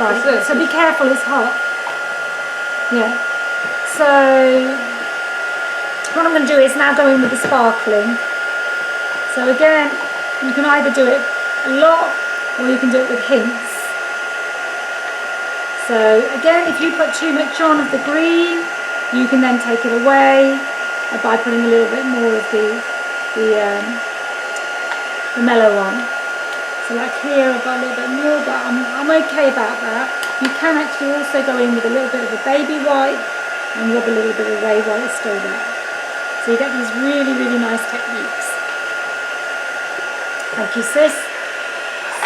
Right, so be careful, it's hot. Yeah. So what I'm going to do is now go in with the sparkling. So again, you can either do it a lot or you can do it with hints. So again, if you put too much on of the green, you can then take it away by putting a little bit more of the mellow on. So like here I've got a little bit more, but I'm okay about that. You can actually also go in with a little bit of a baby white and rub a little bit away while it's still there. So you get these really, really nice techniques. Thank you, sis.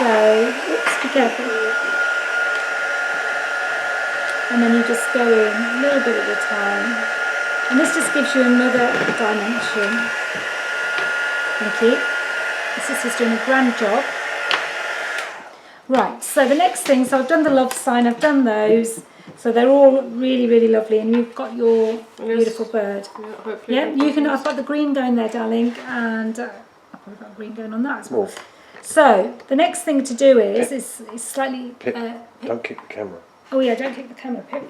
So, oops, be careful. And then you just go in a little bit at a time. And this just gives you another dimension. Thank you. The sister's doing a grand job. Right, so the next thing, so I've done the love sign, I've done those. So they're all really, really lovely, and you've got your beautiful bird. Yeah, you can. I've got the green going there, darling, and I've probably got green going on that as well. So the next thing to do is slightly. Pip, don't kick the camera. Oh yeah, don't kick the camera, Pip.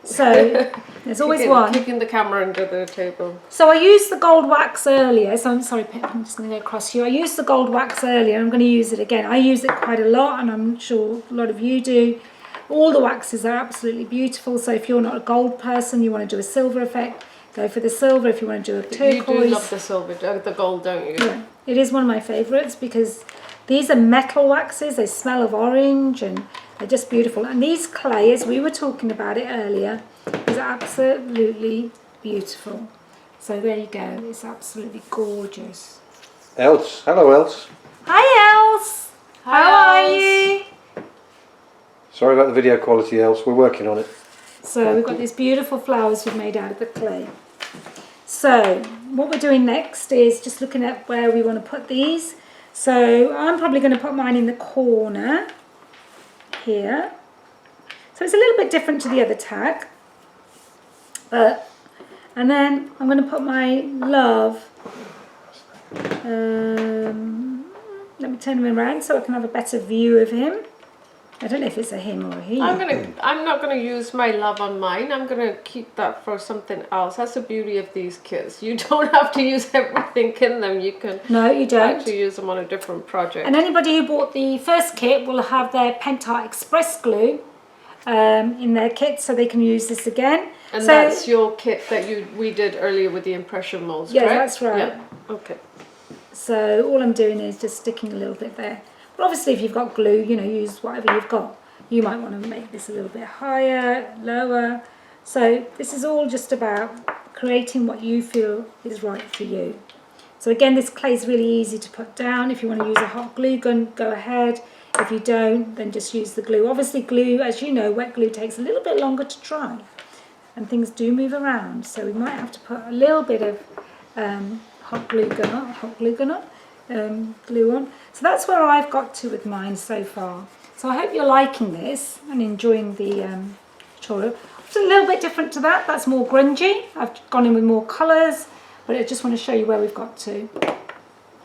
So there's always one. Kicking the camera under the table. So I used the gold wax earlier. So I'm sorry, Pip, I'm just going to go across you. I used the gold wax earlier. I'm going to use it again. I use it quite a lot, and I'm sure a lot of you do. All the waxes are absolutely beautiful. So if you're not a gold person, you want to do a silver effect, go for the silver. If you want to do a turquoise. You do love the silver, the gold, don't you? Yeah, it is one of my favourites because these are metal waxes. They smell of orange and they're just beautiful. And these clay, as we were talking about it earlier, is absolutely beautiful. So there you go. It's absolutely gorgeous. Else, hello Else. Hi Else. Hi, How are Else. you? Sorry about the video quality, Else. We're working on it. So we've got these beautiful flowers we've made out of the clay. So what we're doing next is just looking at where we want to put these. So I'm probably going to put mine in the corner here. So it's a little bit different to the other tag. And then I'm going to put my love. Let me turn him around so I can have a better view of him. I don't know if it's a him or a he. I'm not gonna use my love on mine. I'm gonna keep that for something else. That's the beauty of these kits. You don't have to use everything in them. You can you don't. actually use them on a different project. And anybody who bought the first kit will have their Pentart Express glue in their kit, so they can use this again. And so, that's your kit that we did earlier with the impression molds, yeah, correct? that's right. Yeah. Okay. So all I'm doing is just sticking a little bit there. But obviously if you've got glue, use whatever you've got. You might want to make this a little bit higher, lower. So this is all just about creating what you feel is right for you. So again, this clay is really easy to put down. If you want to use a hot glue gun, go ahead. If you don't, then just use the glue. Obviously glue, as you know, wet glue takes a little bit longer to dry. And things do move around. So we might have to put a little bit of glue on. So that's where I've got to with mine so far. So I hope you're liking this and enjoying the tutorial. It's a little bit different to that. That's more grungy. I've gone in with more colours, but I just want to show you where we've got to.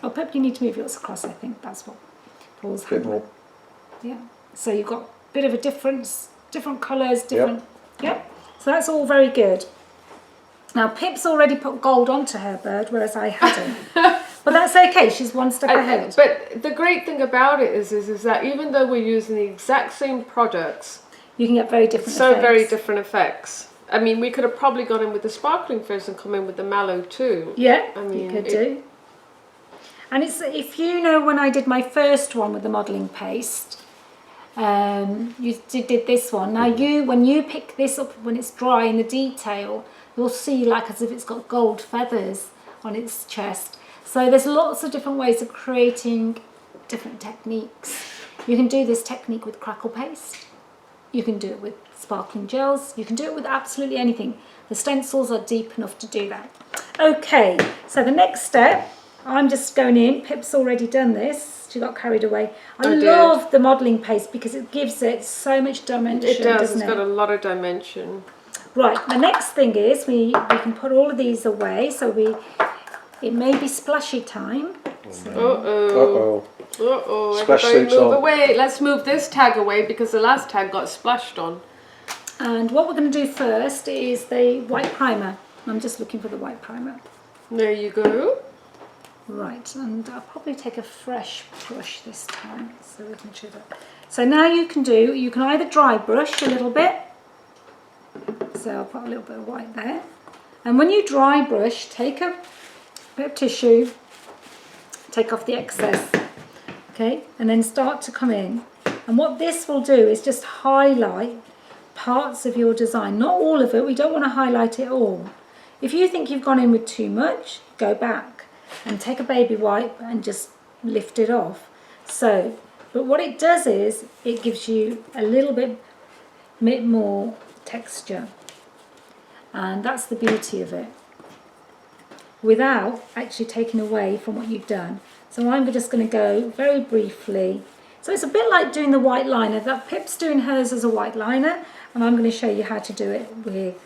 Oh, Pip, you need to move yours across. I think that's what Paul's A bit more. Yeah. So you've got a bit of a difference, different colours, different. Yep. So that's all very good. Now Pip's already put gold onto her bird, whereas I hadn't. But that's okay, she's one step ahead. But the great thing about it is that even though we're using the exact same products, you can get very different effects. very different effects. I mean, we could have probably gone in with the sparkling first and come in with the mallow too. Yeah, I mean, you could do. And it's, if you know, when I did my first one with the modelling paste, you did this one. Now when you pick this up, when it's dry in the detail, you'll see like as if it's got gold feathers on its chest. So there's lots of different ways of creating different techniques. You can do this technique with crackle paste. You can do it with sparkling gels. You can do it with absolutely anything. The stencils are deep enough to do that. Okay, so the next step, I'm just going in. Pip's already done this. She got carried away. I love the modelling paste because it gives it so much dimension. It does. Doesn't It's got a lot of dimension. Right, the next thing is we can put all of these away. So it may be splashy time. Uh-oh. Uh-oh, Splash everybody suits move on. away. Let's move this tag away because the last tag got splashed on. And what we're going to do first is the white primer. I'm just looking for the white primer. There you go. Right, and I'll probably take a fresh brush this time so we can show that. So now you can either dry brush a little bit. So I'll put a little bit of white there. And when you dry brush, take a bit of tissue, take off the excess, okay, and then start to come in. And what this will do is just highlight parts of your design, not all of it. We don't want to highlight it all. If you think you've gone in with too much, go back and take a baby wipe and just lift it off. So, but what it does is it gives you a little bit more texture, and that's the beauty of it, without actually taking away from what you've done. So I'm just going to go very briefly. So it's a bit like doing the white liner. That Pip's doing hers as a white liner, and I'm going to show you how to do it with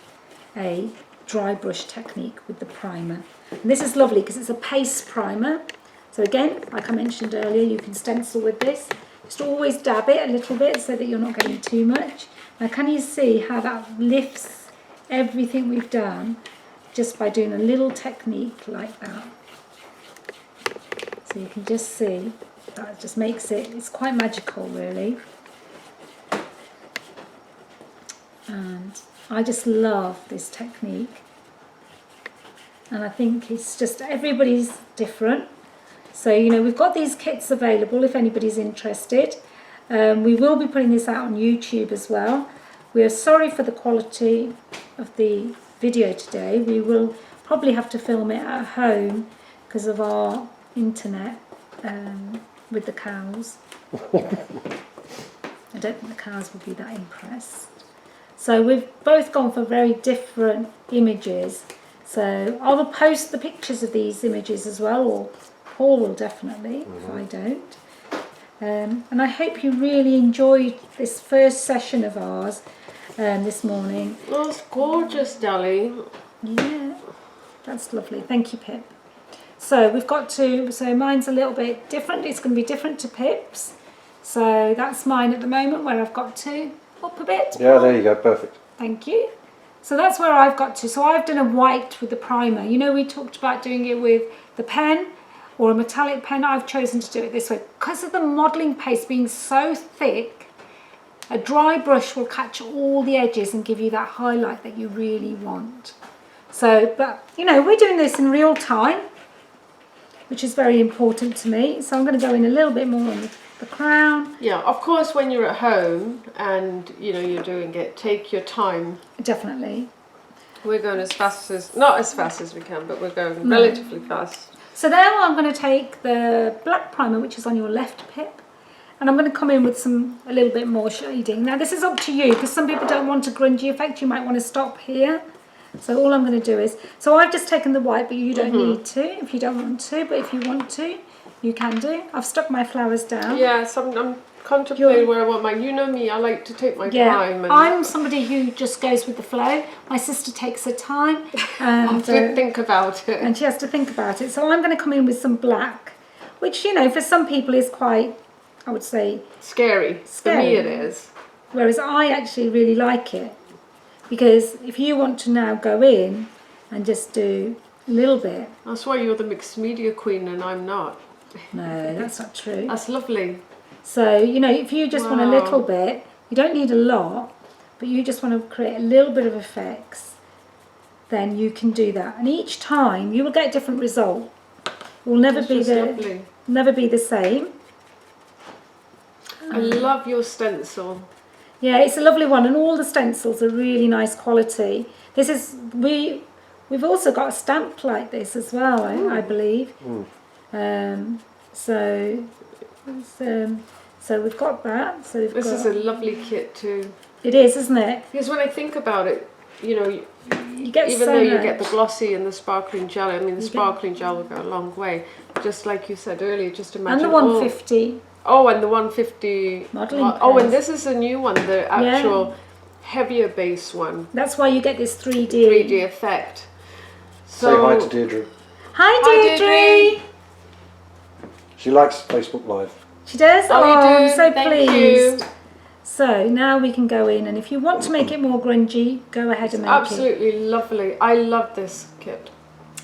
a dry brush technique with the primer. And this is lovely because it's a paste primer. So again, like I mentioned earlier, you can stencil with this. Just always dab it a little bit so that you're not getting too much. Now can you see how that lifts everything we've done just by doing a little technique like that? So you can just see that just makes it's quite magical really. And I just love this technique. And I think it's just, everybody's different. So, you know, we've got these kits available if anybody's interested. We will be putting this out on YouTube as well. We are sorry for the quality of the video today. We will probably have to film it at home because of our internet with the cows. I don't think the cows will be that impressed. So we've both gone for very different images. So I will post the pictures of these images as well, or Paul will definitely, if I don't. And I hope you really enjoyed this first session of ours this morning. Oh, it's gorgeous, Dolly. Yeah, that's lovely. Thank you, Pip. So we've got so mine's a little bit different. It's going to be different to Pip's. So that's mine at the moment, where I've got to up a bit. Yeah, there you go, perfect. Thank you. So that's where I've got to. So I've done a white with the primer. You know, we talked about doing it with the pen or a metallic pen. I've chosen to do it this way because of the modelling paste being so thick. A dry brush will catch all the edges and give you that highlight that you really want. So, but you know, we're doing this in real time, which is very important to me. So I'm going to go in a little bit more on the crown. Yeah, of course, when you're at home and you know you're doing it, take your time. Definitely. We're going as fast as, not as fast as we can, but we're going relatively fast. So now I'm going to take the black primer, which is on your left, Pip, and I'm going to come in with a little bit more shading. Now this is up to you, because some people don't want a grungy effect. You might want to stop here. So all I'm going to do is, so I've just taken the white, but you don't need to if you don't want to, but if you want to, you can do. I've stuck my flowers down. Yeah, so I'm contemplating where I want mine. You know me, I like to take my time. And I'm somebody who just goes with the flow. My sister takes her time and think about it. and she has to think about it. So I'm going to come in with some black, which, you know, for some people is quite, I would say, Scary. For me it is. Whereas I actually really like it, because if you want to now go in and just do a little bit. That's why you're the mixed media queen and I'm not. No, that's not true. That's lovely. So, you know, if you just want a little bit, you don't need a lot, but you just want to create a little bit of effects, then you can do that. And each time you will get a different result. It will never never be the same. I love your stencil. Yeah, it's a lovely one, and all the stencils are really nice quality. This is we've also got a stamp like this as well, I believe. So we've got that. So This is a lovely kit too. It is, isn't it? Because when I think about it, you know, You get even so though you much. get the glossy and the sparkling gel, I mean the sparkling gel will go a long way. Just like you said earlier, just imagine. And the 150. Oh, and the 150 Modelling Oh, and paste. this is a new one, the actual heavier base one. That's why you get this 3D. 3D effect. Say hi to Deirdre. Hi, Hi, Deirdre. She likes Facebook Live. She does? Oh, you I'm do? so Thank pleased. you. So now we can go in, and if you want to make it more grungy, go ahead and make it. Absolutely lovely. I love this kit.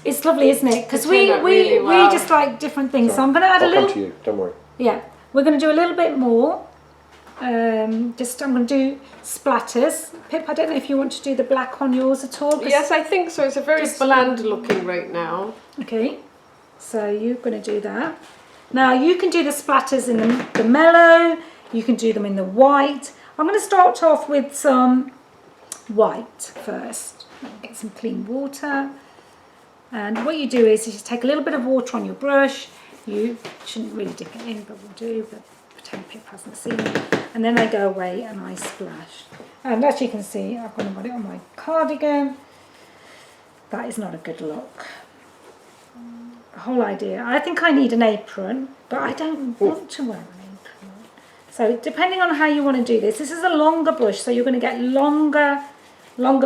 It's lovely, isn't it? Because It we, turned out we, really we well. just like different things. So Sorry. I'm going to add a I'll come little. to you, don't worry. Yeah, we're going to do a little bit more. I'm going to do splatters. Pip, I don't know if you want to do the black on yours at all. 'Cause- Yes, I think so. It's a very Just- bland looking right now. Okay, so you're going to do that. Now you can do the splatters in the mellow. You can do them in the white. I'm going to start off with some white first. Get some clean water. And what you do is you just take a little bit of water on your brush. You shouldn't really dip it in, but we'll do. But pretend Pip hasn't seen it. And then I go away and I splash. And as you can see, I've got it on my cardigan. That is not a good look. The whole idea. I think I need an apron, but I don't want to wear an apron. So depending on how you want to do this is a longer brush, so you're going to get longer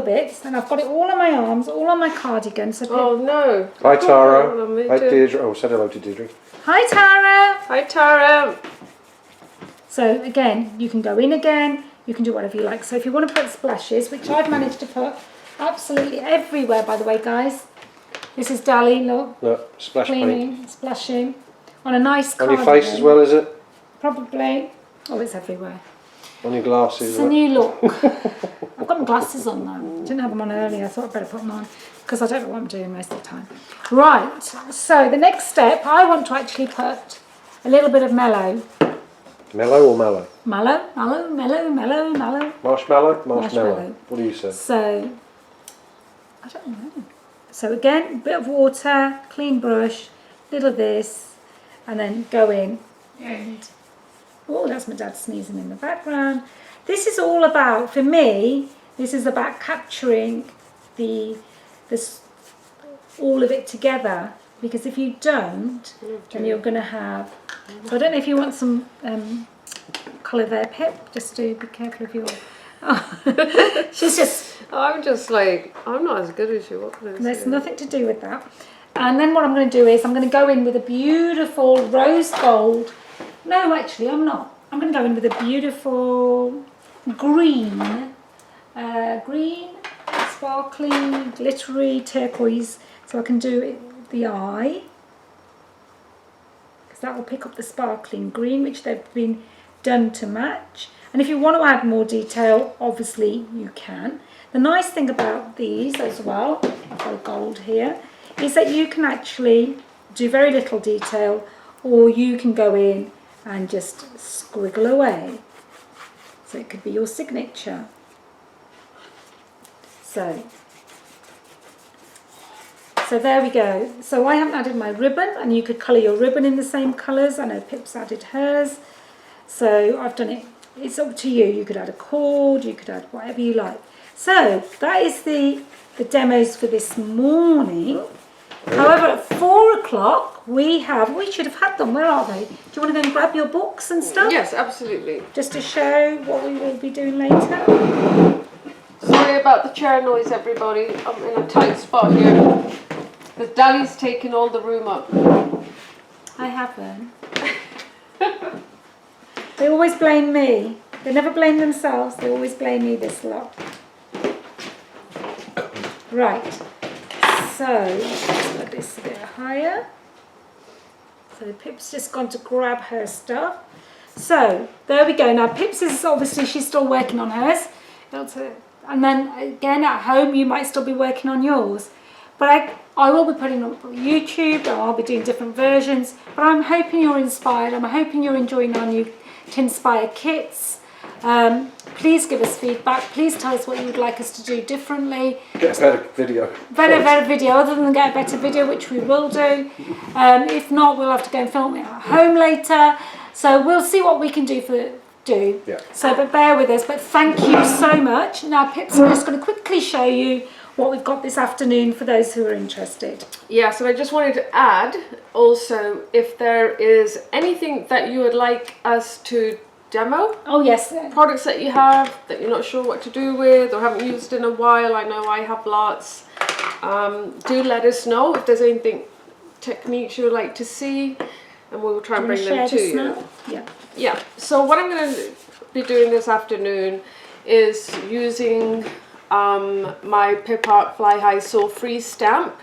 bits. And I've got it all on my arms, all on my cardigan. So Oh no. Hi Hold Tara. on, me Hi too. Deirdre. Oh, said hello to Deirdre. Hi Tara. Hi Tara. So again, you can go in again. You can do whatever you like. So if you want to put splashes, which I've managed to put absolutely everywhere, by the way, guys. This is Dali. Look. Look, splash paint. Cleaning, splashing on a nice On cardigan. your face as well, is it? Probably. Oh, it's everywhere. On your glasses. It's a new look. I've got my glasses on now. Didn't have them on earlier. I thought I'd better put them on because I don't know what I'm doing most of the time. Right. So the next step, I want to actually put a little bit of mellow. Mellow or mallow? Mallow. Marshmallow? Marshmallow. What do you say? So, I don't know. So again, a bit of water, clean brush, little of this, and then go in and, oh, that's my dad sneezing in the background. This is all about, for me, this is about capturing this all of it together, because if you don't, then you're going to have, so I don't know if you want some colour there, Pip, just to be careful of your, oh. She's just, I'm just like, I'm not as good as you. What can I say? there's nothing to do with that. And then what I'm going to do is I'm going to go in with a beautiful rose gold. No, actually, I'm not. I'm going to go in with a beautiful green, sparkling, glittery turquoise. So I can do the eye, because that will pick up the sparkling green, which they've been done to match. And if you want to add more detail, obviously you can. The nice thing about these as well, I've got a gold here, is that you can actually do very little detail, or you can go in and just squiggle away. So it could be your signature. So there we go. So I haven't added my ribbon, and you could colour your ribbon in the same colours. I know Pip's added hers. So I've done it. It's up to you. You could add a cord, you could add whatever you like. So that is the demos for this morning. However, at 4 o'clock we should have had them. Where are they? Do you want to go and grab your books and stuff? Yes, absolutely. Just to show what we will be doing later. Sorry about the chair noise, everybody. I'm in a tight spot here. Because Dali's taking all the room up. I haven't. They always blame me. They never blame themselves. They always blame me this lot. Right. So let's put this a bit higher. So Pip's just gone to grab her stuff. So there we go. Now Pip's is obviously, she's still working on hers. And then again at home you might still be working on yours. But I will be putting on YouTube, and I'll be doing different versions. But I'm hoping you're inspired. I'm hoping you're enjoying our new Tinspire kits. Please give us feedback. Please tell us what you would like us to do differently. Get a better video. Better video, other than get a better video, which we will do. If not, we'll have to go and film it at home later. So we'll see what we can do. Yeah. So, but bear with us. But thank you so much. Now, Pip's just going to quickly show you what we've got this afternoon for those who are interested. Yeah, so I just wanted to add also, if there is anything that you would like us to demo, Oh yes. products that you have that you're not sure what to do with or haven't used in a while, I know I have lots, do let us know if there's anything, techniques you would like to see. and we'll try and Do you bring wanna them to share this you. now? Yeah. Yeah, so what I'm going to be doing this afternoon is using my Pip Art Fly High Sew Free stamp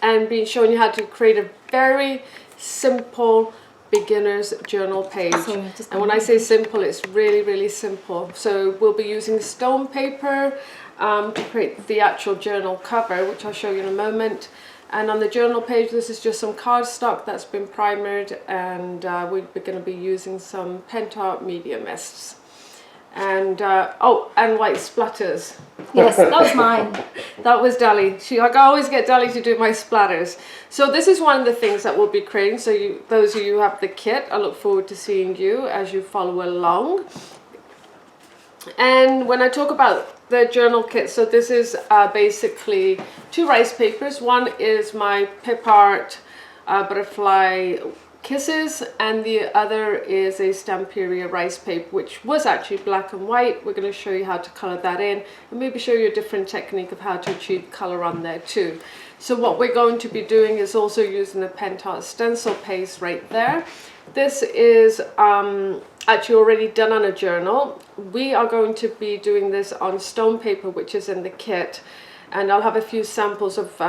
and being showing you how to create a very simple beginner's journal page. Sorry, just And when I say simple, it's really, really simple. So we'll be using stone paper to create the actual journal cover, which I'll show you in a moment. And on the journal page, this is just some cardstock that's been primered, and we're going to be using some Pentart Media Mists. And oh, and white splatters. Yes, that was mine. That was Dali. I always get Dali to do my splatters. So this is one of the things that we'll be creating. So those of you who have the kit, I look forward to seeing you as you follow along. And when I talk about the journal kit, so this is basically 2 rice papers. One is my Pip Art Butterfly Kisses, and the other is a Stamperia rice paper, which was actually black and white. We're going to show you how to colour that in, and maybe show you a different technique of how to achieve colour on there too. So what we're going to be doing is also using the Pentart stencil paste right there. This is actually already done on a journal. We are going to be doing this on stone paper, which is in the kit, and I'll have a few samples of